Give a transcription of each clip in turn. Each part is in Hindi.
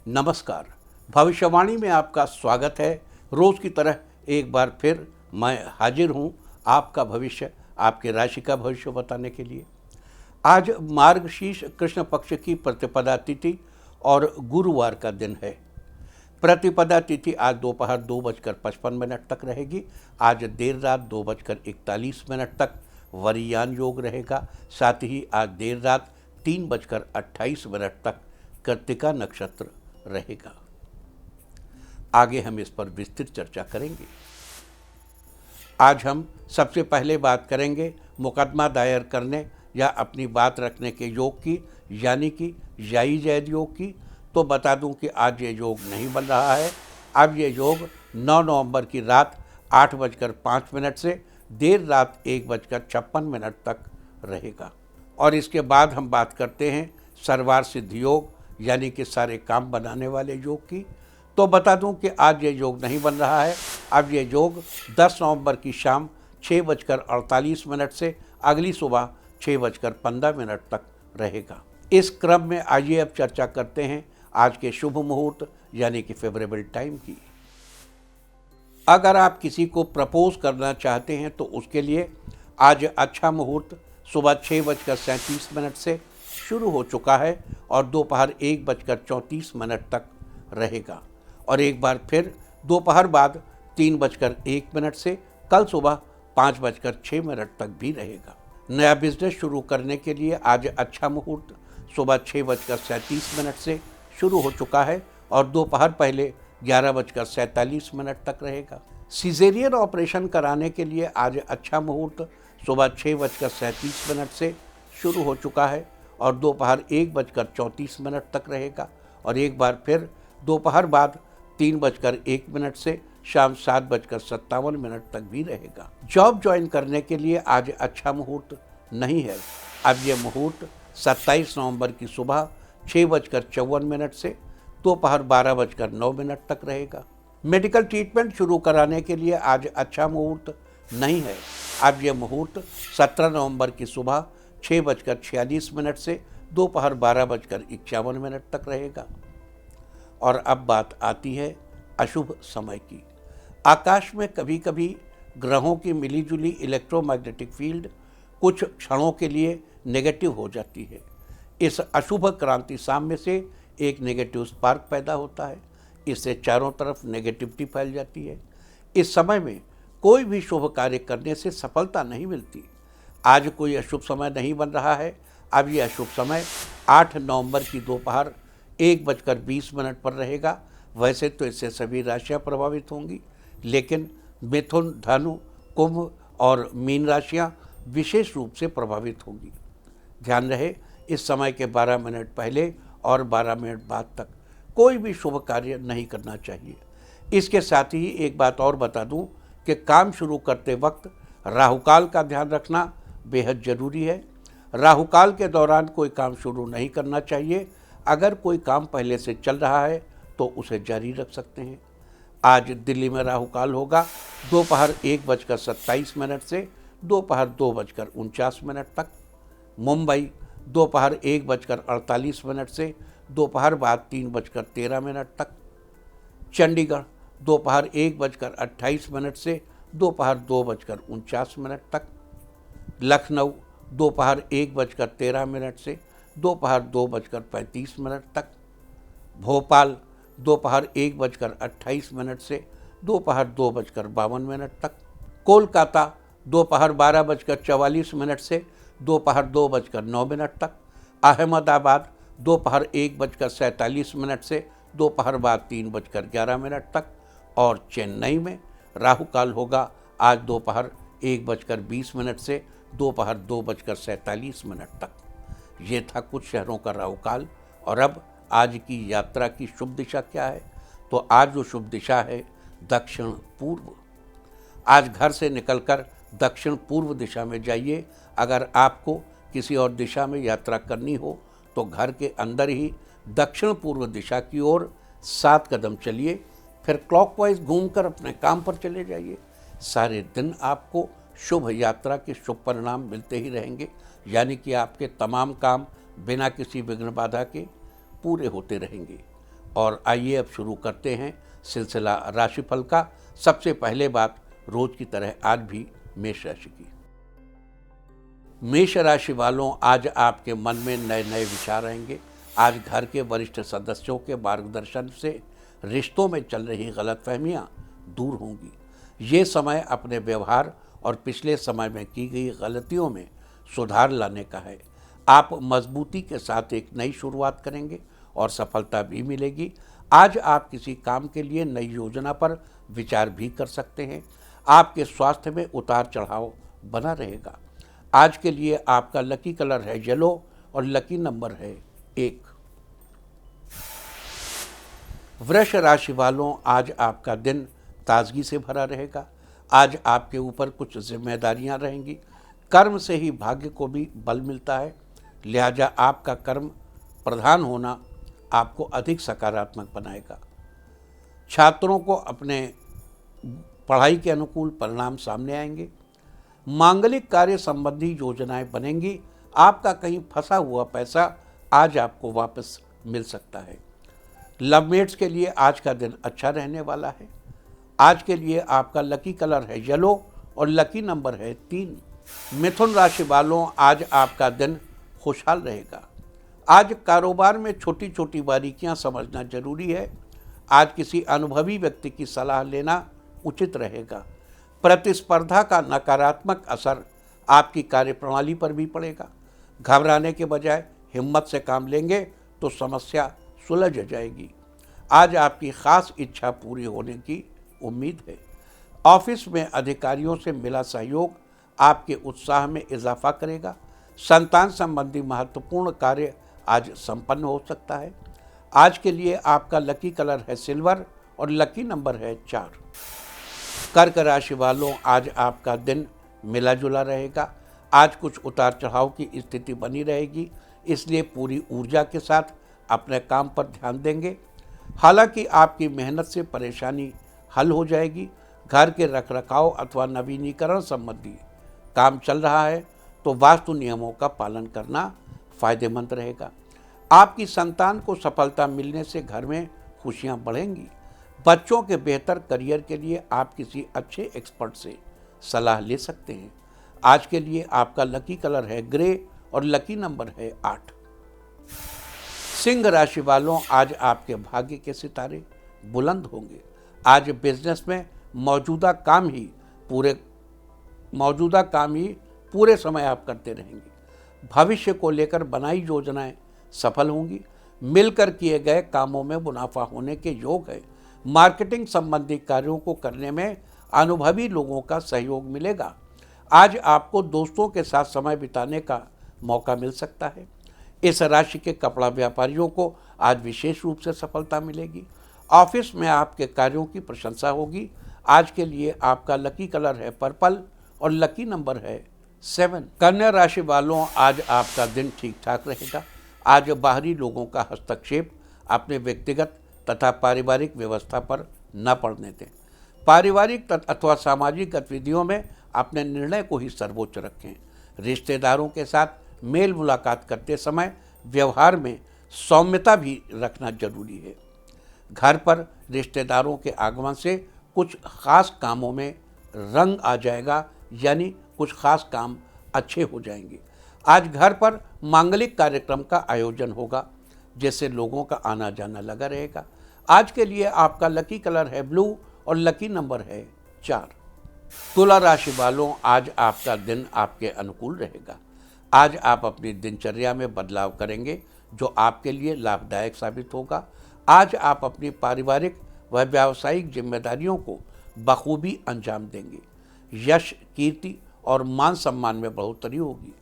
नमस्कार। भविष्यवाणी में आपका स्वागत है। रोज़ की तरह एक बार फिर मैं हाजिर हूँ आपका भविष्य, आपके राशि का भविष्य बताने के लिए। आज मार्गशीर्ष कृष्ण पक्ष की प्रतिपदा तिथि और गुरुवार का दिन है। प्रतिपदा तिथि आज दोपहर 2:55 तक रहेगी। आज देर रात 2:41 तक वरियान योग रहेगा। साथ ही आज देर रात 3:28 तक कृत्तिका नक्षत्र रहेगा। आगे हम इस पर विस्तृत चर्चा करेंगे। आज हम सबसे पहले बात करेंगे मुकदमा दायर करने या अपनी बात रखने के योग की, यानी कि याई जैद योग की। तो बता दूं कि आज ये योग नहीं बन रहा है। अब ये योग 9 नवंबर की रात 8:05 से देर रात 1:56 तक रहेगा। और इसके बाद हम बात करते हैं सर्वार्थ सिद्धि योग, यानी कि सारे काम बनाने वाले योग की। तो बता दूं कि आज ये योग नहीं बन रहा है। अब ये योग 10 नवंबर की शाम 6:48 से अगली सुबह 6:15 तक रहेगा। इस क्रम में आइए अब चर्चा करते हैं आज के शुभ मुहूर्त यानी कि फेवरेबल टाइम की। अगर आप किसी को प्रपोज करना चाहते हैं तो उसके लिए आज अच्छा मुहूर्त सुबह 6:37 से शुरू हो चुका है और दोपहर 1:34 तक रहेगा। और एक बार फिर दोपहर बाद 3:01 से कल सुबह 5:06 तक भी रहेगा। नया बिजनेस शुरू करने के लिए आज अच्छा मुहूर्त सुबह 6:37 से शुरू हो चुका है और दोपहर पहले 11:47 तक रहेगा। सिजेरियन ऑपरेशन कराने के लिए आज अच्छा मुहूर्त सुबह 6:37 से शुरू हो चुका है और दोपहर 1:34 तक रहेगा। और एक बार फिर दोपहर बाद 3:01 से शाम 7:57 तक भी रहेगा। जॉब ज्वाइन करने के लिए आज अच्छा मुहूर्त नहीं है। अब यह मुहूर्त 27 नवंबर की सुबह 6:54 से दोपहर 12:09 तक रहेगा। मेडिकल ट्रीटमेंट शुरू कराने के लिए आज अच्छा मुहूर्त नहीं है। अब यह मुहूर्त 17 नवंबर की सुबह 6:46 से दोपहर 12:51 तक रहेगा। और अब बात आती है अशुभ समय की। आकाश में कभी कभी ग्रहों की मिलीजुली इलेक्ट्रोमैग्नेटिक फील्ड कुछ क्षणों के लिए नेगेटिव हो जाती है। इस अशुभ क्रांति साम्य से एक नेगेटिव स्पार्क पैदा होता है। इससे चारों तरफ नेगेटिविटी फैल जाती है। इस समय में कोई भी शुभ कार्य करने से सफलता नहीं मिलती। आज कोई अशुभ समय नहीं बन रहा है। अब यह अशुभ समय 8 नवंबर की दोपहर 1:20 पर रहेगा। वैसे तो इससे सभी राशियां प्रभावित होंगी, लेकिन मिथुन, धनु, कुंभ और मीन राशियां विशेष रूप से प्रभावित होंगी। ध्यान रहे, इस समय के 12 मिनट पहले और 12 मिनट बाद तक कोई भी शुभ कार्य नहीं करना चाहिए। इसके साथ ही एक बात और बता दूं कि काम शुरू करते वक्त राहुकाल का ध्यान रखना बेहद ज़रूरी है। राहुकाल के दौरान कोई काम शुरू नहीं करना चाहिए। अगर कोई काम पहले से चल रहा है तो उसे जारी रख सकते हैं। आज दिल्ली में राहुकाल होगा दोपहर 1:27 से दोपहर 2:49 तक। मुंबई दोपहर 1:48 से दोपहर बाद 3:13 तक। चंडीगढ़ दोपहर 1:28 से दोपहर 2:49 तक। लखनऊ दोपहर 1:13 से दोपहर 2:35 तक। भोपाल दोपहर 1:28 से दोपहर 2:52 तक। कोलकाता दोपहर 12:44 से दोपहर 2:09 तक। अहमदाबाद दोपहर 1:47 से दोपहर बाद 3:11 तक। और चेन्नई में राहुकाल होगा आज दोपहर 1:20 से दोपहर 2:47 तक। ये था कुछ शहरों का राहुकाल। और अब आज की यात्रा की शुभ दिशा क्या है? तो आज जो शुभ दिशा है दक्षिण पूर्व। आज घर से निकलकर दक्षिण पूर्व दिशा में जाइए। अगर आपको किसी और दिशा में यात्रा करनी हो तो घर के अंदर ही दक्षिण पूर्व दिशा की ओर 7 कदम चलिए, फिर क्लॉकवाइज घूमकर अपने काम पर चले जाइए। सारे दिन आपको शुभ यात्रा के शुभ परिणाम मिलते ही रहेंगे, यानी कि आपके तमाम काम बिना किसी विघ्न बाधा के पूरे होते रहेंगे। और आइए अब शुरू करते हैं सिलसिला राशिफल का। सबसे पहले बात रोज की तरह आज भी मेष राशि की। मेष राशि वालों, आज आपके मन में नए नए विचार आएंगे। आज घर के वरिष्ठ सदस्यों के मार्गदर्शन से रिश्तों में चल रही गलतफहमियां दूर होंगी। ये समय अपने व्यवहार और पिछले समय में की गई गलतियों में सुधार लाने का है। आप मजबूती के साथ एक नई शुरुआत करेंगे और सफलता भी मिलेगी। आज आप किसी काम के लिए नई योजना पर विचार भी कर सकते हैं। आपके स्वास्थ्य में उतार चढ़ाव बना रहेगा। आज के लिए आपका लकी कलर है येलो और लकी नंबर है 1। वृष राशि वालों, आज आपका दिन ताजगी से भरा रहेगा। आज आपके ऊपर कुछ जिम्मेदारियां रहेंगी। कर्म से ही भाग्य को भी बल मिलता है, लिहाजा आपका कर्म प्रधान होना आपको अधिक सकारात्मक बनाएगा। छात्रों को अपने पढ़ाई के अनुकूल परिणाम सामने आएंगे। मांगलिक कार्य संबंधी योजनाएं बनेंगी। आपका कहीं फंसा हुआ पैसा आज आपको वापस मिल सकता है। लवमेट्स के लिए आज का दिन अच्छा रहने वाला है। आज के लिए आपका लकी कलर है येलो और लकी नंबर है 3। मिथुन राशि वालों, आज आपका दिन खुशहाल रहेगा। आज कारोबार में छोटी छोटी बारीकियां समझना जरूरी है। आज किसी अनुभवी व्यक्ति की सलाह लेना उचित रहेगा। प्रतिस्पर्धा का नकारात्मक असर आपकी कार्यप्रणाली पर भी पड़ेगा। घबराने के बजाय हिम्मत से काम लेंगे तो समस्या सुलझ जाएगी। आज आपकी खास इच्छा पूरी होने की उम्मीद है। ऑफिस में अधिकारियों से मिला सहयोग आपके उत्साह में इजाफा करेगा। संतान संबंधी महत्वपूर्ण कार्य आज संपन्न हो सकता है। आज के लिए आपका लकी कलर है सिल्वर और लकी नंबर है 4। कर्क राशि वालों, आज आपका दिन मिला जुला रहेगा। आज कुछ उतार चढ़ाव की स्थिति बनी रहेगी, इसलिए पूरी ऊर्जा के साथ अपने काम पर ध्यान देंगे। हालांकि आपकी मेहनत से परेशानी हल हो जाएगी। घर के रखरखाव अथवा नवीनीकरण संबंधी काम चल रहा है तो वास्तु नियमों का पालन करना फायदेमंद रहेगा। आपकी संतान को सफलता मिलने से घर में खुशियां बढ़ेंगी। बच्चों के बेहतर करियर के लिए आप किसी अच्छे एक्सपर्ट से सलाह ले सकते हैं। आज के लिए आपका लकी कलर है ग्रे और लकी नंबर है 8। सिंह राशि वालों, आज आपके भाग्य के सितारे बुलंद होंगे। आज बिजनेस में मौजूदा काम ही पूरे समय आप करते रहेंगे। भविष्य को लेकर बनाई योजनाएं सफल होंगी। मिलकर किए गए कामों में मुनाफा होने के योग है। मार्केटिंग संबंधी कार्यों को करने में अनुभवी लोगों का सहयोग मिलेगा। आज आपको दोस्तों के साथ समय बिताने का मौका मिल सकता है। इस राशि के कपड़ा व्यापारियों को आज विशेष रूप से सफलता मिलेगी। ऑफिस में आपके कार्यों की प्रशंसा होगी। आज के लिए आपका लकी कलर है पर्पल और लकी नंबर है 7। कन्या राशि वालों, आज आपका दिन ठीक ठाक रहेगा। आज बाहरी लोगों का हस्तक्षेप अपने व्यक्तिगत तथा पारिवारिक व्यवस्था पर न पड़ने दें। पारिवारिक अथवा सामाजिक गतिविधियों में अपने निर्णय को ही सर्वोच्च रखें। रिश्तेदारों के साथ मेल मुलाकात करते समय व्यवहार में सौम्यता भी रखना जरूरी है। घर पर रिश्तेदारों के आगमन से कुछ खास कामों में रंग आ जाएगा, यानी कुछ खास काम अच्छे हो जाएंगे। आज घर पर मांगलिक कार्यक्रम का आयोजन होगा, जिससे लोगों का आना जाना लगा रहेगा। आज के लिए आपका लकी कलर है ब्लू और लकी नंबर है 4। तुला राशि वालों, आज आपका दिन आपके अनुकूल रहेगा। आज आप अपनी दिनचर्या में बदलाव करेंगे जो आपके लिए लाभदायक साबित होगा। आज आप अपनी पारिवारिक व व्यावसायिक जिम्मेदारियों को बखूबी अंजाम देंगे। यश, कीर्ति और मान सम्मान में बढ़ोतरी होगी।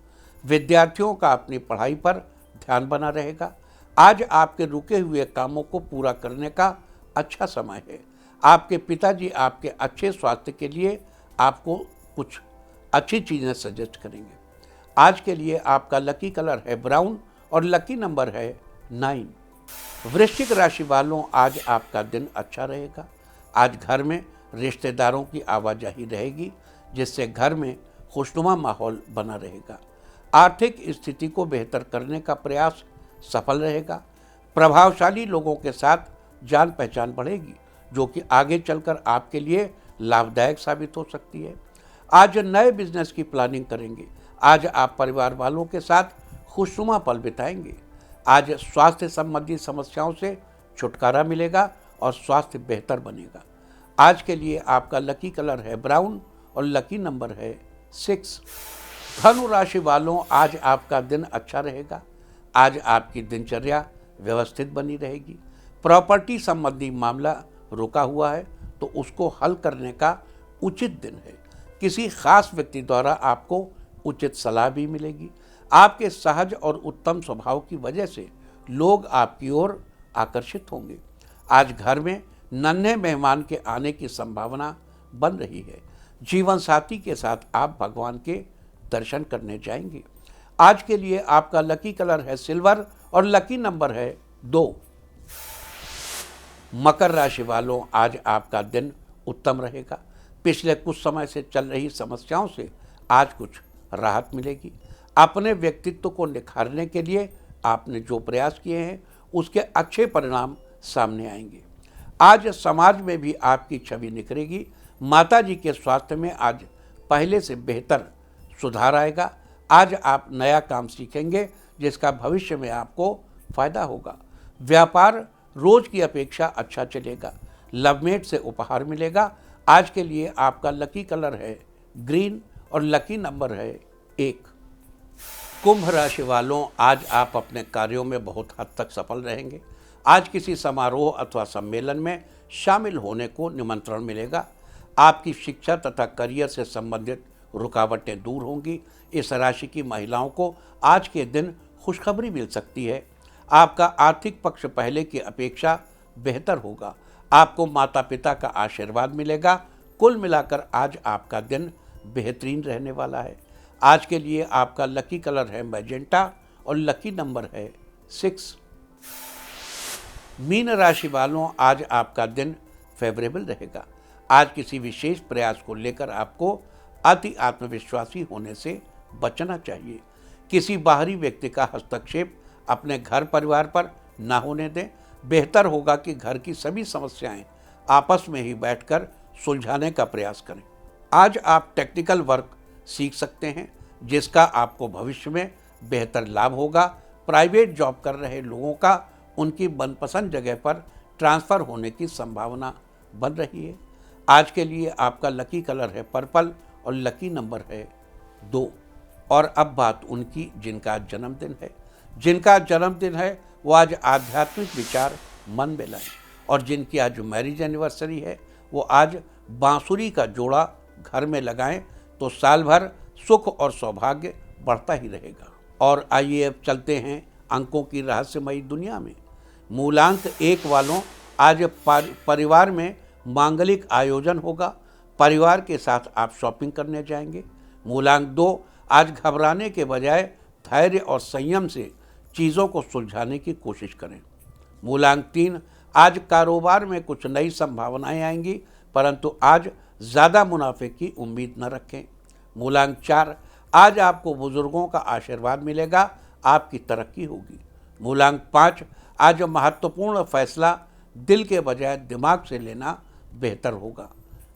विद्यार्थियों का अपनी पढ़ाई पर ध्यान बना रहेगा। आज आपके रुके हुए कामों को पूरा करने का अच्छा समय है। आपके पिताजी आपके अच्छे स्वास्थ्य के लिए आपको कुछ अच्छी चीज़ें सजेस्ट करेंगे। आज के लिए आपका लकी कलर है ब्राउन और लकी नंबर है 9। वृश्चिक राशि वालों, आज आपका दिन अच्छा रहेगा। आज घर में रिश्तेदारों की आवाजाही रहेगी, जिससे घर में खुशनुमा माहौल बना रहेगा। आर्थिक स्थिति को बेहतर करने का प्रयास सफल रहेगा। प्रभावशाली लोगों के साथ जान पहचान बढ़ेगी, जो कि आगे चलकर आपके लिए लाभदायक साबित हो सकती है। आज नए बिजनेस की प्लानिंग करेंगे। आज आप परिवार वालों के साथ खुशनुमा पल बिताएंगे। आज स्वास्थ्य संबंधी समस्याओं से छुटकारा मिलेगा और स्वास्थ्य बेहतर बनेगा। आज के लिए आपका लकी कलर है ब्राउन और लकी नंबर है 6। धनु राशि वालों, आज आपका दिन अच्छा रहेगा। आज आपकी दिनचर्या व्यवस्थित बनी रहेगी। प्रॉपर्टी संबंधी मामला रुका हुआ है तो उसको हल करने का उचित दिन है। किसी खास व्यक्ति द्वारा आपको उचित सलाह भी मिलेगी। आपके सहज और उत्तम स्वभाव की वजह से लोग आपकी ओर आकर्षित होंगे। आज घर में नन्हे मेहमान के आने की संभावना बन रही है। जीवन साथी के साथ आप भगवान के दर्शन करने जाएंगे। आज के लिए आपका लकी कलर है सिल्वर और लकी नंबर है 2। मकर राशि वालों, आज आपका दिन उत्तम रहेगा। पिछले कुछ समय से चल रही समस्याओं से आज कुछ राहत मिलेगी। अपने व्यक्तित्व को निखारने के लिए आपने जो प्रयास किए हैं उसके अच्छे परिणाम सामने आएंगे। आज समाज में भी आपकी छवि निखरेगी। माता जी के स्वास्थ्य में आज पहले से बेहतर सुधार आएगा। आज आप नया काम सीखेंगे जिसका भविष्य में आपको फायदा होगा। व्यापार रोज की अपेक्षा अच्छा चलेगा। लवमेट से उपहार मिलेगा। आज के लिए आपका लकी कलर है ग्रीन और लकी नंबर है 1। कुंभ राशि वालों, आज आप अपने कार्यों में बहुत हद तक सफल रहेंगे। आज किसी समारोह अथवा सम्मेलन में शामिल होने को निमंत्रण मिलेगा। आपकी शिक्षा तथा करियर से संबंधित रुकावटें दूर होंगी। इस राशि की महिलाओं को आज के दिन खुशखबरी मिल सकती है। आपका आर्थिक पक्ष पहले की अपेक्षा बेहतर होगा। आपको माता पिता का आशीर्वाद मिलेगा। कुल मिलाकर आज आपका दिन बेहतरीन रहने वाला है। आज के लिए आपका लकी कलर है मैजेंटा और लकी नंबर है 6। मीन राशि वालों, आज आपका दिन फेवरेबल रहेगा। आज किसी विशेष प्रयास को लेकर आपको अति आत्मविश्वासी होने से बचना चाहिए। किसी बाहरी व्यक्ति का हस्तक्षेप अपने घर परिवार पर न होने दें। बेहतर होगा कि घर की सभी समस्याएं आपस में ही बैठकर सुलझाने का प्रयास करें। आज आप टेक्निकल वर्क सीख सकते हैं जिसका आपको भविष्य में बेहतर लाभ होगा। प्राइवेट जॉब कर रहे लोगों का उनकी मनपसंद जगह पर ट्रांसफ़र होने की संभावना बन रही है। आज के लिए आपका लकी कलर है पर्पल और लकी नंबर है 2। और अब बात उनकी जिनका आज जन्मदिन है। जिनका जन्मदिन है वो आज आध्यात्मिक विचार मन में लाएं। और जिनकी आज मैरिज एनिवर्सरी है वो आज बांसुरी का जोड़ा घर में लगाएं तो साल भर सुख और सौभाग्य बढ़ता ही रहेगा। और आइए अब चलते हैं अंकों की रहस्यमयी दुनिया में। मूलांक 1 वालों, आज परिवार में मांगलिक आयोजन होगा। परिवार के साथ आप शॉपिंग करने जाएंगे। मूलांक 2, आज घबराने के बजाय धैर्य और संयम से चीज़ों को सुलझाने की कोशिश करें। मूलांक 3, आज कारोबार में कुछ नई संभावनाएं आएंगी परंतु आज ज़्यादा मुनाफे की उम्मीद न रखें। मूलांक 4, आज आपको बुजुर्गों का आशीर्वाद मिलेगा। आपकी तरक्की होगी। मूलांक 5, आज महत्वपूर्ण फैसला दिल के बजाय दिमाग से लेना बेहतर होगा।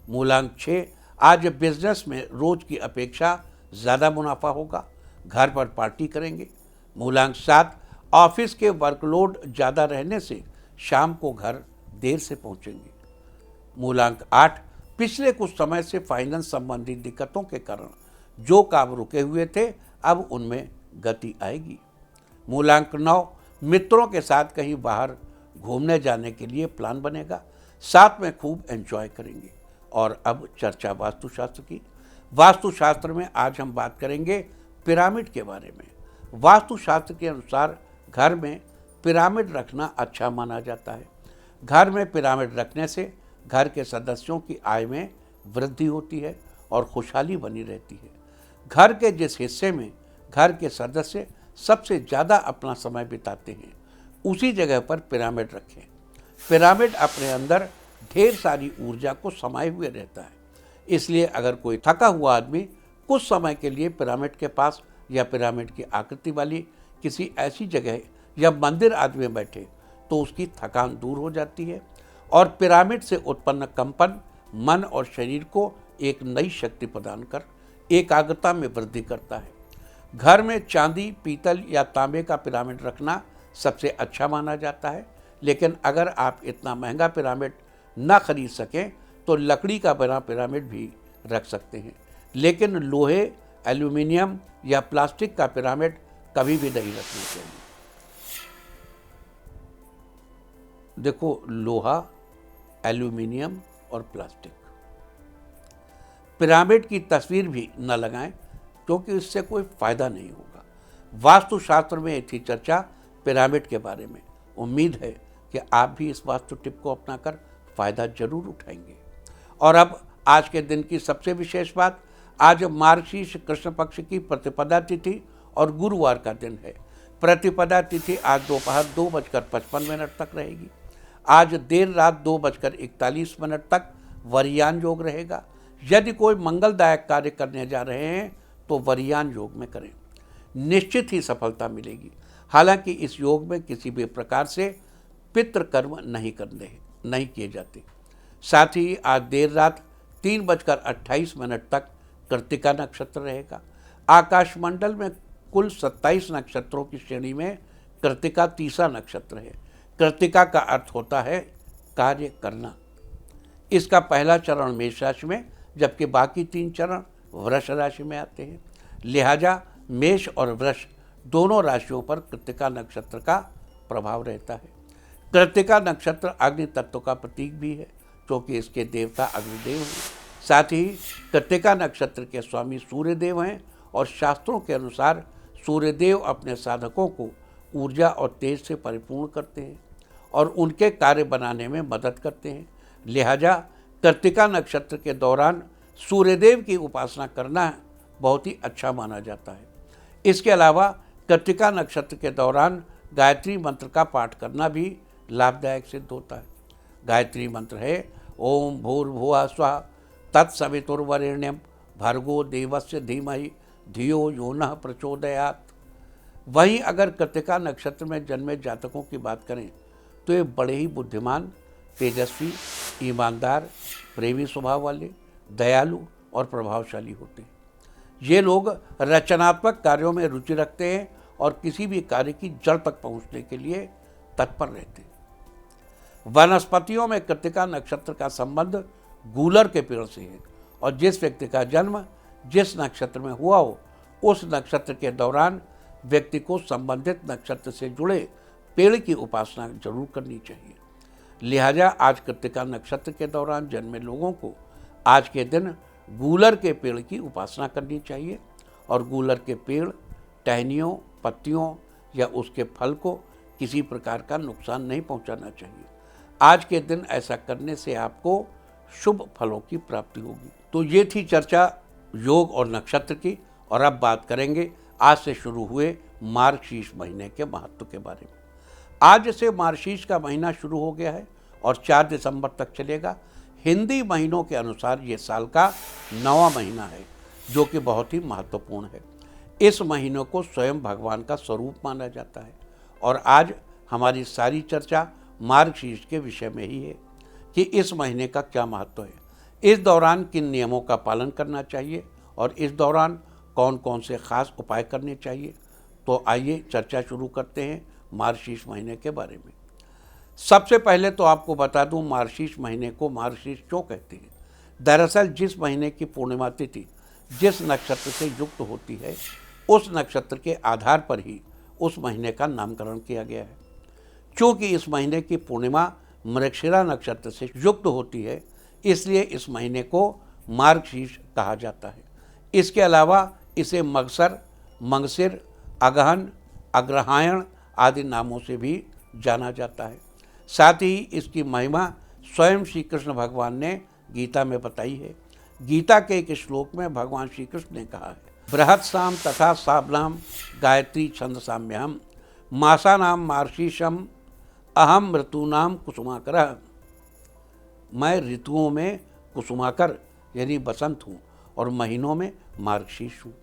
मूलांक 6, आज बिजनेस में रोज की अपेक्षा ज़्यादा मुनाफा होगा। घर पर पार्टी करेंगे। मूलांक 7, ऑफिस के वर्कलोड ज़्यादा रहने से शाम को घर देर से पहुंचेंगे। मूलांक 8, पिछले कुछ समय से फाइनेंस संबंधी दिक्कतों के कारण जो काम रुके हुए थे अब उनमें गति आएगी। मूलांक 9, मित्रों के साथ कहीं बाहर घूमने जाने के लिए प्लान बनेगा। साथ में खूब एंजॉय करेंगे। और अब चर्चा वास्तुशास्त्र की। वास्तुशास्त्र में आज हम बात करेंगे पिरामिड के बारे में। वास्तुशास्त्र के अनुसार घर में पिरामिड रखना अच्छा माना जाता है। घर में पिरामिड रखने से घर के सदस्यों की आय में वृद्धि होती है और खुशहाली बनी रहती है। घर के जिस हिस्से में घर के सदस्य सबसे ज़्यादा अपना समय बिताते हैं उसी जगह पर पिरामिड रखें। पिरामिड अपने अंदर ढेर सारी ऊर्जा को समाये हुए रहता है। इसलिए अगर कोई थका हुआ आदमी कुछ समय के लिए पिरामिड के पास या पिरामिड की आकृति वाली किसी ऐसी जगह या मंदिर आदि में बैठे तो उसकी थकान दूर हो जाती है और पिरामिड से उत्पन्न कंपन मन और शरीर को एक नई शक्ति प्रदान कर एकाग्रता में वृद्धि करता है। घर में चांदी, पीतल या तांबे का पिरामिड रखना सबसे अच्छा माना जाता है, लेकिन अगर आप इतना महंगा पिरामिड ना खरीद सकें तो लकड़ी का बना पिरामिड भी रख सकते हैं, लेकिन लोहे, एल्यूमिनियम या प्लास्टिक का पिरामिड कभी भी नहीं रखना चाहिए। देखो, लोहा, एल्यूमिनियम और प्लास्टिक, पिरामिड की तस्वीर भी न लगाएं क्योंकि इससे कोई फायदा नहीं होगा। वास्तुशास्त्र में थी चर्चा पिरामिड के बारे में। उम्मीद है कि आप भी इस वास्तु टिप को अपनाकर फायदा जरूर उठाएंगे। और अब आज के दिन की सबसे विशेष बात, आज मार्गशीर्ष कृष्ण पक्ष की प्रतिपदा तिथि और गुरुवार का दिन है। प्रतिपदा तिथि आज दोपहर 2:55 तक रहेगी। आज देर रात 2:41 तक वरयान योग रहेगा। यदि कोई मंगलदायक कार्य करने जा रहे हैं तो वरयान योग में करें, निश्चित ही सफलता मिलेगी। हालांकि इस योग में किसी भी प्रकार से पितृकर्म नहीं किए जाते। साथ ही आज देर रात 3:28 तक कृत्तिका नक्षत्र रहेगा। आकाशमंडल में कुल 27 नक्षत्रों की श्रेणी में कृत्तिका तीसरा नक्षत्र है। कृत्तिका का अर्थ होता है कार्य करना। इसका पहला चरण मेष राशि में, जबकि बाकी 3 चरण वृष राशि में आते हैं। लिहाजा मेष और वृष दोनों राशियों पर कृत्तिका नक्षत्र का प्रभाव रहता है। कृत्तिका नक्षत्र अग्नि तत्व का प्रतीक भी है, क्योंकि इसके देवता अग्निदेव हैं। साथ ही कृत्तिका नक्षत्र के स्वामी सूर्यदेव हैं और शास्त्रों के अनुसार सूर्यदेव अपने साधकों को ऊर्जा और तेज से परिपूर्ण करते हैं और उनके कार्य बनाने में मदद करते हैं। लिहाजा कृत्तिका नक्षत्र के दौरान सूर्यदेव की उपासना करना बहुत ही अच्छा माना जाता है। इसके अलावा कृत्तिका नक्षत्र के दौरान गायत्री मंत्र का पाठ करना भी लाभदायक सिद्ध होता है। गायत्री मंत्र है ओम भूर्भुवः स्वः तत्सवितुर्वरेण्यं भर्गो देवस्य धीमहि धियो यो नः प्रचोदयात्। वहीं अगर कृत्तिका नक्षत्र में जन्मे जातकों की बात करें तो ये बड़े ही बुद्धिमान, तेजस्वी, ईमानदार, प्रेमी स्वभाव वाले, दयालु और प्रभावशाली होते हैं। ये लोग रचनात्मक कार्यों में रुचि रखते हैं और किसी भी कार्य की जड़ तक पहुंचने के लिए तत्पर रहते हैं। वनस्पतियों में कृत्तिका नक्षत्र का संबंध गूलर के पेड़ से है और जिस व्यक्ति का जन्म जिस नक्षत्र में हुआ हो उस नक्षत्र के दौरान व्यक्ति को संबंधित नक्षत्र से जुड़े पेड़ की उपासना जरूर करनी चाहिए। लिहाजा आज कृत्तिका नक्षत्र के दौरान जन्मे लोगों को आज के दिन गूलर के पेड़ की उपासना करनी चाहिए और गूलर के पेड़, टहनियों, पत्तियों या उसके फल को किसी प्रकार का नुकसान नहीं पहुंचाना चाहिए। आज के दिन ऐसा करने से आपको शुभ फलों की प्राप्ति होगी। तो ये थी चर्चा योग और नक्षत्र की। और अब बात करेंगे आज से शुरू हुए मार्गशीर्ष महीने के महत्व के बारे में। आज से मार्गशीर्ष का महीना शुरू हो गया है और 4 दिसंबर तक चलेगा। हिंदी महीनों के अनुसार ये साल का 9वां महीना है, जो कि बहुत ही महत्वपूर्ण है। इस महीने को स्वयं भगवान का स्वरूप माना जाता है और आज हमारी सारी चर्चा मार्गशीर्ष के विषय में ही है कि इस महीने का क्या महत्व है, इस दौरान किन नियमों का पालन करना चाहिए और इस दौरान कौन कौन से खास उपाय करने चाहिए। तो आइए चर्चा शुरू करते हैं मार्गशीर्ष महीने के बारे में। सबसे पहले तो आपको बता दूं मार्गशीर्ष महीने को मार्गशीर्ष क्यों कहते हैं। दरअसल जिस महीने की पूर्णिमा तिथि जिस नक्षत्र से युक्त होती है उस नक्षत्र के आधार पर ही उस महीने का नामकरण किया गया है। क्योंकि इस महीने की पूर्णिमा मृगशिरा नक्षत्र से युक्त होती है, इसलिए इस महीने को मार्गशीर्ष कहा जाता है। इसके अलावा इसे मगसर, मंगसिर, अगहन, अग्रहायण आदि नामों से भी जाना जाता है। साथ ही इसकी महिमा स्वयं श्री कृष्ण भगवान ने गीता में बताई है। गीता के एक श्लोक में भगवान श्री कृष्ण ने कहा है, बृहत्साम तथा साबनाम गायत्री छंद साम्यहम मासानाम मार्गशीर्षम अहम ऋतूनाम कुसुमाकर। मैं ऋतुओं में कुसुमाकर यानी बसंत हूँ और महीनों में मार्गशीर्ष हूँ।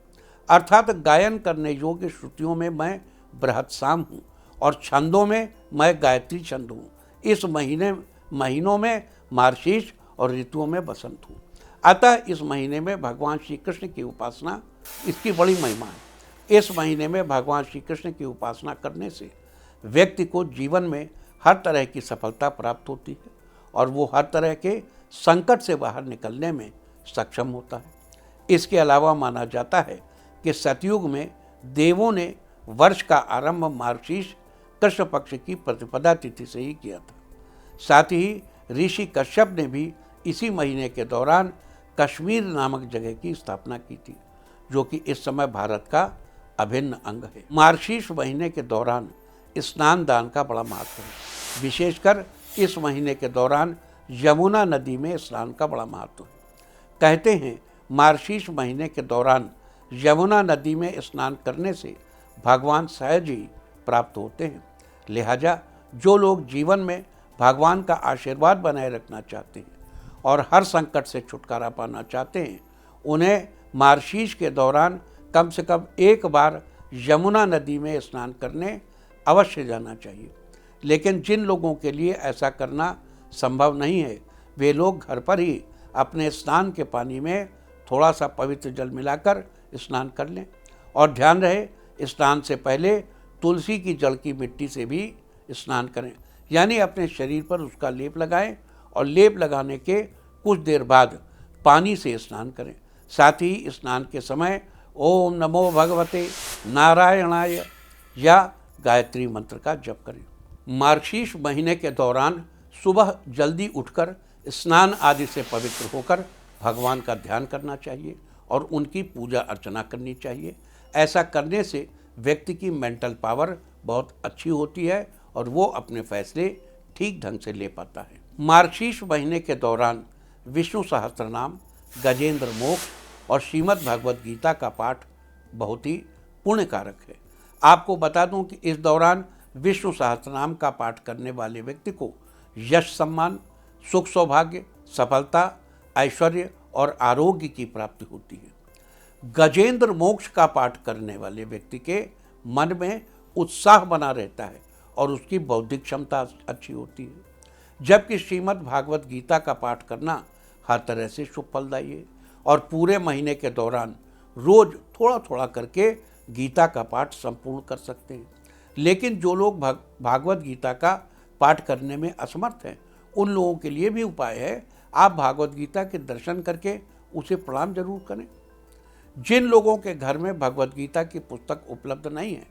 अर्थात गायन करने योग्य श्रुतियों में मैं बृहत्साम हूँ और छंदों में मैं गायत्री छंद हूँ। इस महीनों में मार्गशीर्ष और ऋतुओं में बसंत हूँ। अतः इस महीने में भगवान श्री कृष्ण की उपासना, इसकी बड़ी महिमा है। इस महीने में भगवान श्री कृष्ण की उपासना करने से व्यक्ति को जीवन में हर तरह की सफलता प्राप्त होती है और वो हर तरह के संकट से बाहर निकलने में सक्षम होता है। इसके अलावा माना जाता है कि सतयुग में देवों ने वर्ष का आरंभ मार्गशीर्ष कृष्ण पक्ष की प्रतिपदा तिथि से ही किया था। साथ ही ऋषि कश्यप ने भी इसी महीने के दौरान कश्मीर नामक जगह की स्थापना की थी, जो कि इस समय भारत का अभिन्न अंग है। मार्गशीर्ष महीने के दौरान स्नान दान का बड़ा महत्व है। विशेषकर इस महीने के दौरान यमुना नदी में स्नान का बड़ा महत्व है। कहते हैं मार्गशीर्ष महीने के दौरान यमुना नदी में स्नान करने से भगवान सहज ही प्राप्त होते हैं। लिहाजा जो लोग जीवन में भगवान का आशीर्वाद बनाए रखना चाहते हैं और हर संकट से छुटकारा पाना चाहते हैं, उन्हें मार्गशीर्ष के दौरान कम से कम एक बार यमुना नदी में स्नान करने अवश्य जाना चाहिए। लेकिन जिन लोगों के लिए ऐसा करना संभव नहीं है, वे लोग घर पर ही अपने स्नान के पानी में थोड़ा सा पवित्र जल मिलाकर स्नान कर लें। और ध्यान रहे, स्नान से पहले तुलसी की जल की मिट्टी से भी स्नान करें, यानी अपने शरीर पर उसका लेप लगाएं और लेप लगाने के कुछ देर बाद पानी से स्नान करें। साथ ही स्नान के समय ओम नमो भगवते नारायणाय या गायत्री मंत्र का जप करें। मार्गशीर्ष महीने के दौरान सुबह जल्दी उठकर स्नान आदि से पवित्र होकर भगवान का ध्यान करना चाहिए और उनकी पूजा अर्चना करनी चाहिए। ऐसा करने से व्यक्ति की मेंटल पावर बहुत अच्छी होती है और वो अपने फैसले ठीक ढंग से ले पाता है। मार्गशीर्ष महीने के दौरान विष्णु सहस्त्रनाम, गजेंद्र मोक्ष और श्रीमद् भगवद गीता का पाठ बहुत ही पुण्यकारक है। आपको बता दूं कि इस दौरान विष्णु सहस्त्रनाम का पाठ करने वाले व्यक्ति को यश, सम्मान, सुख, सौभाग्य, सफलता, ऐश्वर्य और आरोग्य की प्राप्ति होती है। गजेंद्र मोक्ष का पाठ करने वाले व्यक्ति के मन में उत्साह बना रहता है और उसकी बौद्धिक क्षमता अच्छी होती है। जबकि श्रीमद् भागवत गीता का पाठ करना हर तरह से शुभ फलदायी है और पूरे महीने के दौरान रोज थोड़ा थोड़ा करके गीता का पाठ संपूर्ण कर सकते हैं। लेकिन जो लोग भागवत गीता का पाठ करने में असमर्थ हैं, उन लोगों के लिए भी उपाय है, आप भागवत गीता के दर्शन करके उसे प्रणाम जरूर करें। जिन लोगों के घर में भगवत गीता की पुस्तक उपलब्ध नहीं है,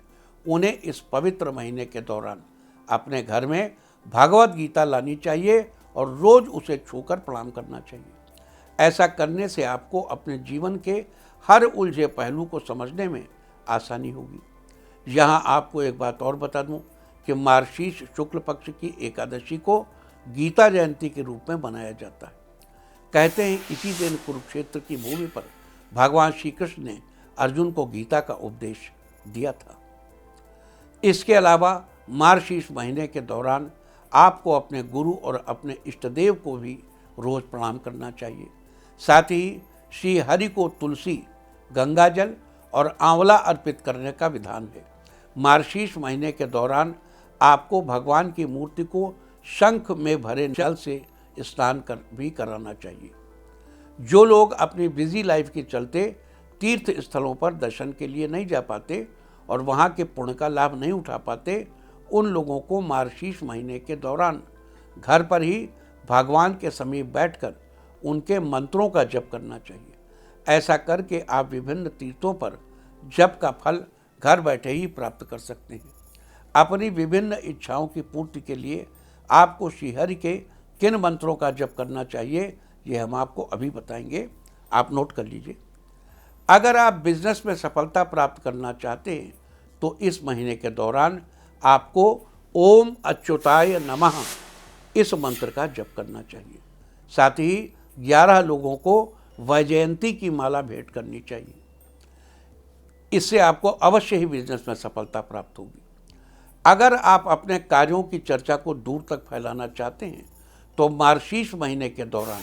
उन्हें इस पवित्र महीने के दौरान अपने घर में भागवत गीता लानी चाहिए और रोज उसे छूकर प्रणाम करना चाहिए। ऐसा करने से आपको अपने जीवन के हर उलझे पहलू को समझने में आसानी होगी। यहाँ आपको एक बात और बता दूँ कि मार्गशीर्ष शुक्ल पक्ष की एकादशी को गीता जयंती के रूप में मनाया जाता है। कहते हैं इसी दिन कुरुक्षेत्र की भूमि पर भगवान श्री कृष्ण ने अर्जुन को गीता का उपदेश दिया था। इसके अलावा मार्गशीर्ष महीने के दौरान आपको अपने गुरु और अपने इष्टदेव को भी रोज प्रणाम करना चाहिए। साथ ही श्री हरि को तुलसी, गंगाजल और आंवला अर्पित करने का विधान है। मार्गशीर्ष महीने के दौरान आपको भगवान की मूर्ति को शंख में भरे जल से स्नान भी कराना चाहिए। जो लोग अपनी बिजी लाइफ के चलते तीर्थ स्थलों पर दर्शन के लिए नहीं जा पाते और वहाँ के पुण्य का लाभ नहीं उठा पाते, उन लोगों को मार्गशीर्ष महीने के दौरान घर पर ही भगवान के समीप बैठकर उनके मंत्रों का जप करना चाहिए। ऐसा करके आप विभिन्न तीर्थों पर जप का फल घर बैठे ही प्राप्त कर सकते हैं। अपनी विभिन्न इच्छाओं की पूर्ति के लिए आपको श्रीहरि के किन मंत्रों का जप करना चाहिए, ये हम आपको अभी बताएंगे, आप नोट कर लीजिए। अगर आप बिजनेस में सफलता प्राप्त करना चाहते हैं तो इस महीने के दौरान आपको ओम अच्युताय नमः इस मंत्र का जप करना चाहिए। साथ ही 11 लोगों को वैजयंती की माला भेंट करनी चाहिए। इससे आपको अवश्य ही बिजनेस में सफलता प्राप्त होगी। अगर आप अपने कार्यों की चर्चा को दूर तक फैलाना चाहते हैं तो मार्गशीर्ष महीने के दौरान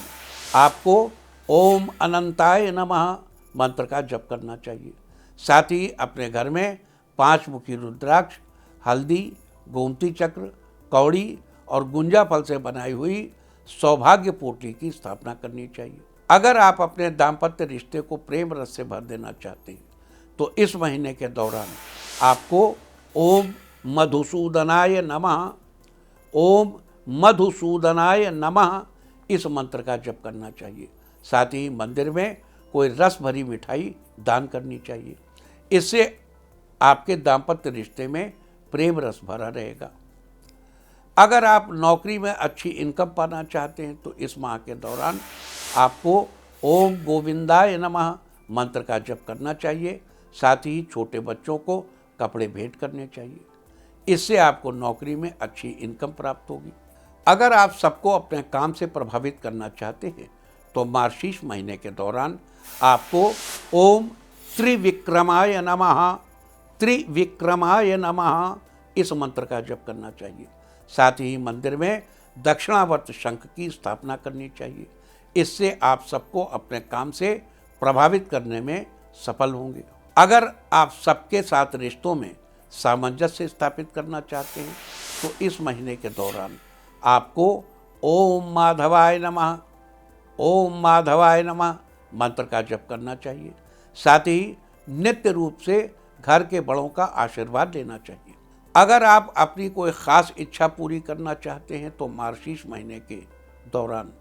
आपको ओम अनंताय नमः मंत्र का जप करना चाहिए। साथ ही अपने घर में 5 मुखी रुद्राक्ष, हल्दी गोमती चक्र, कौड़ी और गुंजा फल से बनाई हुई सौभाग्य पोटली की स्थापना करनी चाहिए। अगर आप अपने दाम्पत्य रिश्ते को प्रेम रस से भर देना चाहते हैं तो इस महीने के दौरान आपको ओम मधुसूदनाय नमः, ओम मधुसूदनाय नमः इस मंत्र का जप करना चाहिए। साथ ही मंदिर में कोई रस भरी मिठाई दान करनी चाहिए। इससे आपके दाम्पत्य रिश्ते में प्रेम रस भरा रहेगा। अगर आप नौकरी में अच्छी इनकम पाना चाहते हैं तो इस माह के दौरान आपको ओम गोविंदाय नमः मंत्र का जप करना चाहिए। साथ ही छोटे बच्चों को कपड़े भेंट करने चाहिए। इससे आपको नौकरी में अच्छी इनकम प्राप्त होगी। अगर आप सबको अपने काम से प्रभावित करना चाहते हैं तो मार्गशीर्ष महीने के दौरान आपको ओम त्रिविक्रमाय नमः, त्रिविक्रमाय नमः इस मंत्र का जप करना चाहिए। साथ ही मंदिर में दक्षिणावर्त शंख की स्थापना करनी चाहिए। इससे आप सबको अपने काम से प्रभावित करने में सफल होंगे। अगर आप सबके साथ रिश्तों में सामंजस्य स्थापित करना चाहते हैं तो इस महीने के दौरान आपको ओम माधवाय नमः, ओम माधवाय नमः मंत्र का जप करना चाहिए। साथ ही नित्य रूप से घर के बड़ों का आशीर्वाद लेना चाहिए। अगर आप अपनी कोई ख़ास इच्छा पूरी करना चाहते हैं तो मार्गशीर्ष महीने के दौरान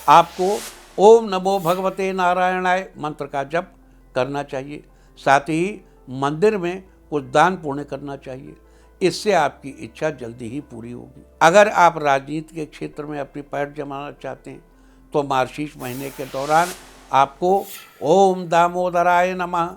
आपको ओम नमो भगवते नारायणाय मंत्र का जप करना चाहिए। साथ ही मंदिर में कुछ दान पुण्य करना चाहिए। इससे आपकी इच्छा जल्दी ही पूरी होगी। अगर आप राजनीति के क्षेत्र में अपनी पैठ जमाना चाहते हैं तो मार्गशीर्ष महीने के दौरान आपको ओम दामोदराय नमः,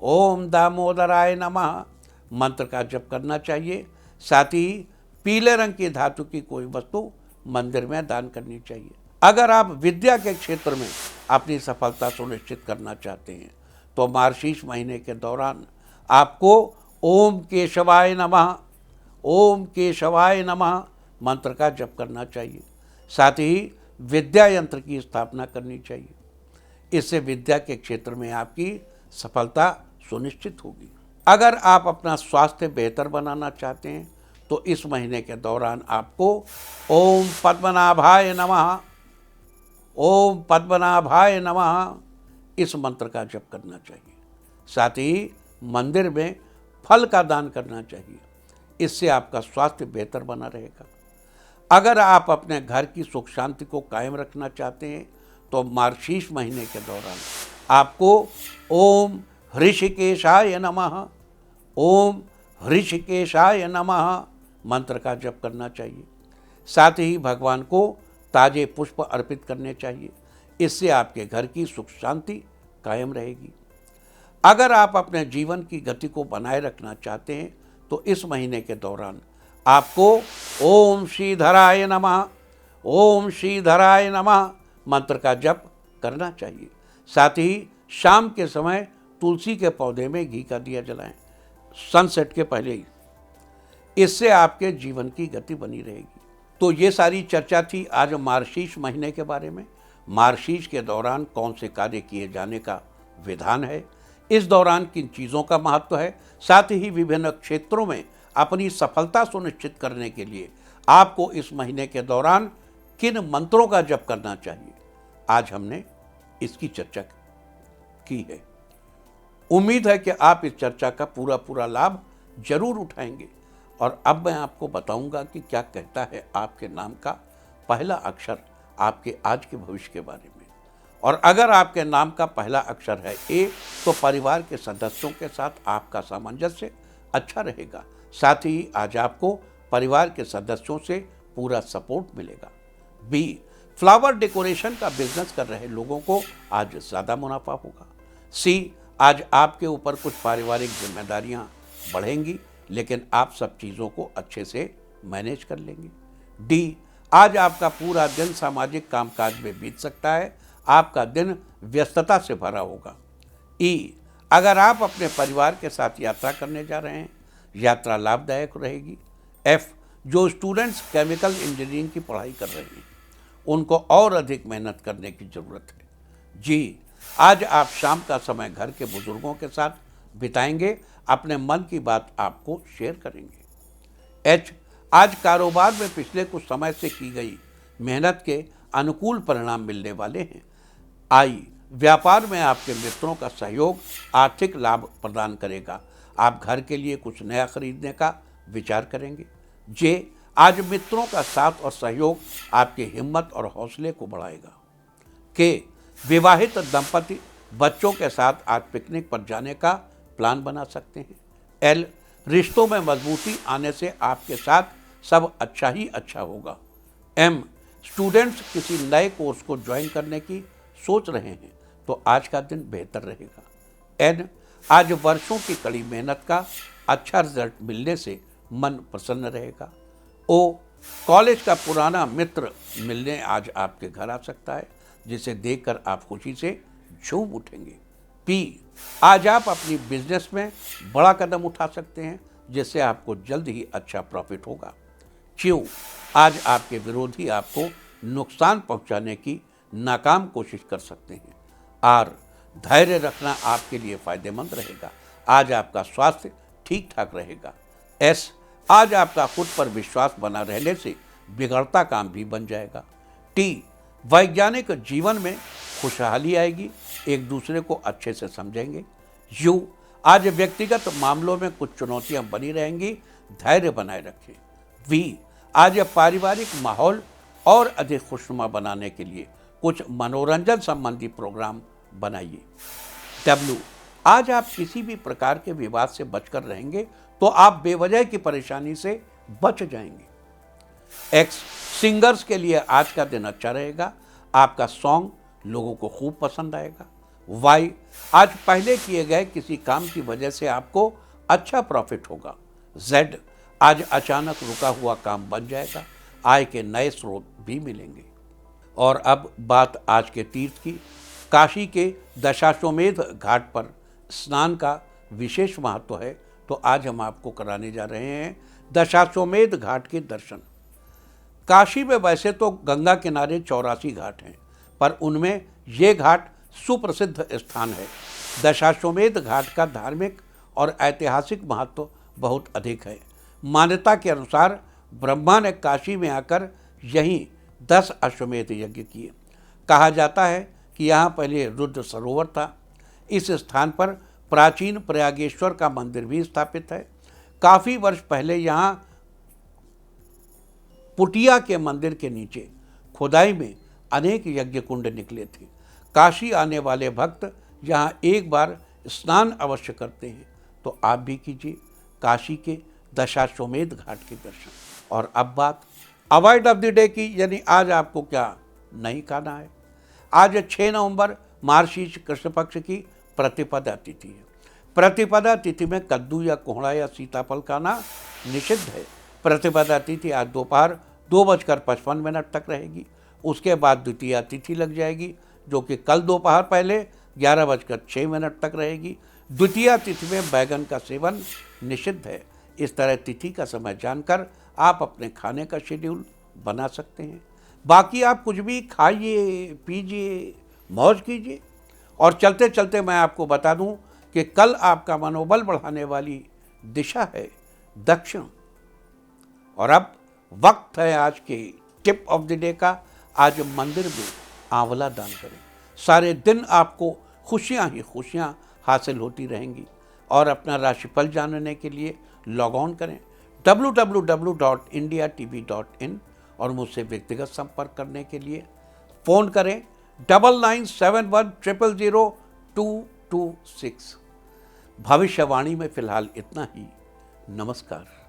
ओम दामोदराय नमः मंत्र का जप करना चाहिए। साथ ही पीले रंग की धातु की कोई वस्तु मंदिर में दान करनी चाहिए। अगर आप विद्या के क्षेत्र में अपनी सफलता सुनिश्चित करना चाहते हैं तो मार्गशीर्ष महीने के दौरान आपको ओम केशवाय नमः, ओम केशवाय नमः मंत्र का जप करना चाहिए। साथ ही विद्या यंत्र की स्थापना करनी चाहिए। इससे विद्या के क्षेत्र में आपकी सफलता सुनिश्चित होगी। अगर आप अपना स्वास्थ्य बेहतर बनाना चाहते हैं तो इस महीने के दौरान आपको ओम पद्मनाभाय नमः, ओम पद्मनाभाय नमः इस मंत्र का जप करना चाहिए। साथ ही मंदिर में फल का दान करना चाहिए। इससे आपका स्वास्थ्य बेहतर बना रहेगा। अगर आप अपने घर की सुख शांति को कायम रखना चाहते हैं तो मार्गशीर्ष महीने के दौरान आपको ओम ऋषिकेशाय नमः, ओम ऋषिकेशाय नमः मंत्र का जप करना चाहिए। साथ ही भगवान को ताजे पुष्प अर्पित करने चाहिए। इससे आपके घर की सुख शांति कायम रहेगी। अगर आप अपने जीवन की गति को बनाए रखना चाहते हैं तो इस महीने के दौरान आपको ओम श्रीधराय नमः, ओम श्रीधराय नमः मंत्र का जप करना चाहिए। साथ ही शाम के समय तुलसी के पौधे में घी का दिया जलाएं, सनसेट के पहले ही। इससे आपके जीवन की गति बनी रहेगी। तो ये सारी चर्चा थी आज मार्गशीर्ष महीने के बारे में। मार्गशीर्ष के दौरान कौन से कार्य किए जाने का विधान है, इस दौरान किन चीज़ों का महत्व है, साथ ही विभिन्न क्षेत्रों में अपनी सफलता सुनिश्चित करने के लिए आपको इस महीने के दौरान किन मंत्रों का जप करना चाहिए, आज हमने इसकी चर्चा की है। उम्मीद है कि आप इस चर्चा का पूरा लाभ जरूर उठाएंगे। और अब मैं आपको बताऊंगा कि क्या कहता है आपके नाम का पहला अक्षर आपके आज के भविष्य के बारे में। और अगर आपके नाम का पहला अक्षर है ए तो परिवार के सदस्यों के साथ आपका सामंजस्य अच्छा रहेगा। साथ ही आज आपको परिवार के सदस्यों से पूरा सपोर्ट मिलेगा। बी, फ्लावर डेकोरेशन का बिजनेस कर रहे लोगों को आज ज़्यादा मुनाफा होगा। सी, आज आपके ऊपर कुछ पारिवारिक जिम्मेदारियां बढ़ेंगी लेकिन आप सब चीज़ों को अच्छे से मैनेज कर लेंगे। डी, आज आपका पूरा दिन सामाजिक कामकाज में बीत सकता है। आपका दिन व्यस्तता से भरा होगा। ई, अगर आप अपने परिवार के साथ यात्रा करने जा रहे हैं, यात्रा लाभदायक रहेगी। एफ, जो स्टूडेंट्स केमिकल इंजीनियरिंग की पढ़ाई कर रहे हैं उनको और अधिक मेहनत करने की ज़रूरत है। जी, आज आप शाम का समय घर के बुजुर्गों के साथ बिताएंगे, अपने मन की बात आपको शेयर करेंगे। एच, आज कारोबार में पिछले कुछ समय से की गई मेहनत के अनुकूल परिणाम मिलने वाले हैं। आई, व्यापार में आपके मित्रों का सहयोग आर्थिक लाभ प्रदान करेगा। आप घर के लिए कुछ नया खरीदने का विचार करेंगे। जे, आज मित्रों का साथ और सहयोग आपकी हिम्मत और हौसले को बढ़ाएगा। के, विवाहित दंपति बच्चों के साथ आज पिकनिक पर जाने का प्लान बना सकते हैं। एल, रिश्तों में मजबूती आने से आपके साथ सब अच्छा ही अच्छा होगा। एम, स्टूडेंट्स किसी नए कोर्स को ज्वाइन करने की सोच रहे हैं तो आज का दिन बेहतर रहेगा। एन, आज वर्षों की कड़ी मेहनत का अच्छा रिजल्ट मिलने से मन प्रसन्न रहेगा। ओ, कॉलेज का पुराना मित्र मिलने आज आपके घर आ सकता है, जिसे देखकर आप खुशी से झूम उठेंगे। पी, आज आप अपनी बिजनेस में बड़ा कदम उठा सकते हैं, जिससे आपको जल्द ही अच्छा प्रॉफिट होगा। क्यू, आज आपके विरोधी आपको नुकसान पहुंचाने की नाकाम कोशिश कर सकते हैं। आर, धैर्य रखना आपके लिए फायदेमंद रहेगा। आज आपका स्वास्थ्य ठीक ठाक रहेगा। एस, आज आपका खुद पर विश्वास बना रहने से बिगड़ता काम भी बन जाएगा। टी, वैज्ञानिक जीवन में खुशहाली आएगी, एक दूसरे को अच्छे से समझेंगे। यू, आज व्यक्तिगत मामलों में कुछ चुनौतियां बनी रहेंगी, धैर्य बनाए रखें। वी, आज पारिवारिक माहौल और अधिक खुशनुमा बनाने के लिए कुछ मनोरंजन संबंधी प्रोग्राम बनाइए। डब्ल्यू, आज आप किसी भी प्रकार के विवाद से बचकर रहेंगे तो आप बेवजह की परेशानी से बच जाएंगे। एक्स, सिंगर्स के लिए आज का दिन अच्छा रहेगा, आपका सॉन्ग लोगों को खूब पसंद आएगा। वाई, आज पहले किए गए किसी काम की वजह से आपको अच्छा प्रॉफिट होगा। जेड, आज अचानक रुका हुआ काम बन जाएगा, आय के नए स्रोत भी मिलेंगे। और अब बात आज के तीर्थ की। काशी के दशाश्वमेध घाट पर स्नान का विशेष महत्व है, तो आज हम आपको कराने जा रहे हैं दशाश्वमेध घाट के दर्शन। काशी में वैसे तो गंगा किनारे 84 घाट हैं, पर उनमें ये घाट सुप्रसिद्ध स्थान है। दशाश्वमेध घाट का धार्मिक और ऐतिहासिक महत्व बहुत अधिक है। मान्यता के अनुसार ब्रह्मा ने काशी में आकर यहीं 10 अश्वमेध यज्ञ किए। कहा जाता है कि यहाँ पहले रुद्र सरोवर था। इस स्थान पर प्राचीन प्रयागेश्वर का मंदिर भी स्थापित है। काफ़ी वर्ष पहले यहाँ पुटिया के मंदिर के नीचे खुदाई में अनेक यज्ञ कुंड निकले थे। काशी आने वाले भक्त यहाँ एक बार स्नान अवश्य करते हैं, तो आप भी कीजिए काशी के दशाश्वमेध घाट के दर्शन। और अब बात अवॉइड ऑफ द डे की, यानी आज आपको क्या नहीं खाना है। आज 6 नवंबर मार्गशीर्ष कृष्ण पक्ष की प्रतिपदा तिथि है। प्रतिपदा तिथि में कद्दू या कोहड़ा या सीताफल खाना निषिद्ध है। प्रतिपदा तिथि आज दोपहर 2:55 तक रहेगी। उसके बाद द्वितीया तिथि लग जाएगी, जो कि कल दोपहर पहले 11:06 तक रहेगी। द्वितीया तिथि में बैगन का सेवन निषिद्ध है। इस तरह तिथि का समय जानकर आप अपने खाने का शेड्यूल बना सकते हैं। बाकी आप कुछ भी खाइए, पीजिए, मौज कीजिए। और चलते चलते मैं आपको बता दूं कि कल आपका मनोबल बढ़ाने वाली दिशा है दक्षिण। और अब वक्त है आज के टिप ऑफ द डे का। आज मंदिर में आंवला दान करें, सारे दिन आपको खुशियां ही खुशियां हासिल होती रहेंगी। और अपना राशिफल जानने के लिए लॉग ऑन करें www.indiatv.in और मुझसे व्यक्तिगत संपर्क करने के लिए फ़ोन करें 9971000226। भविष्यवाणी में फिलहाल इतना ही। नमस्कार।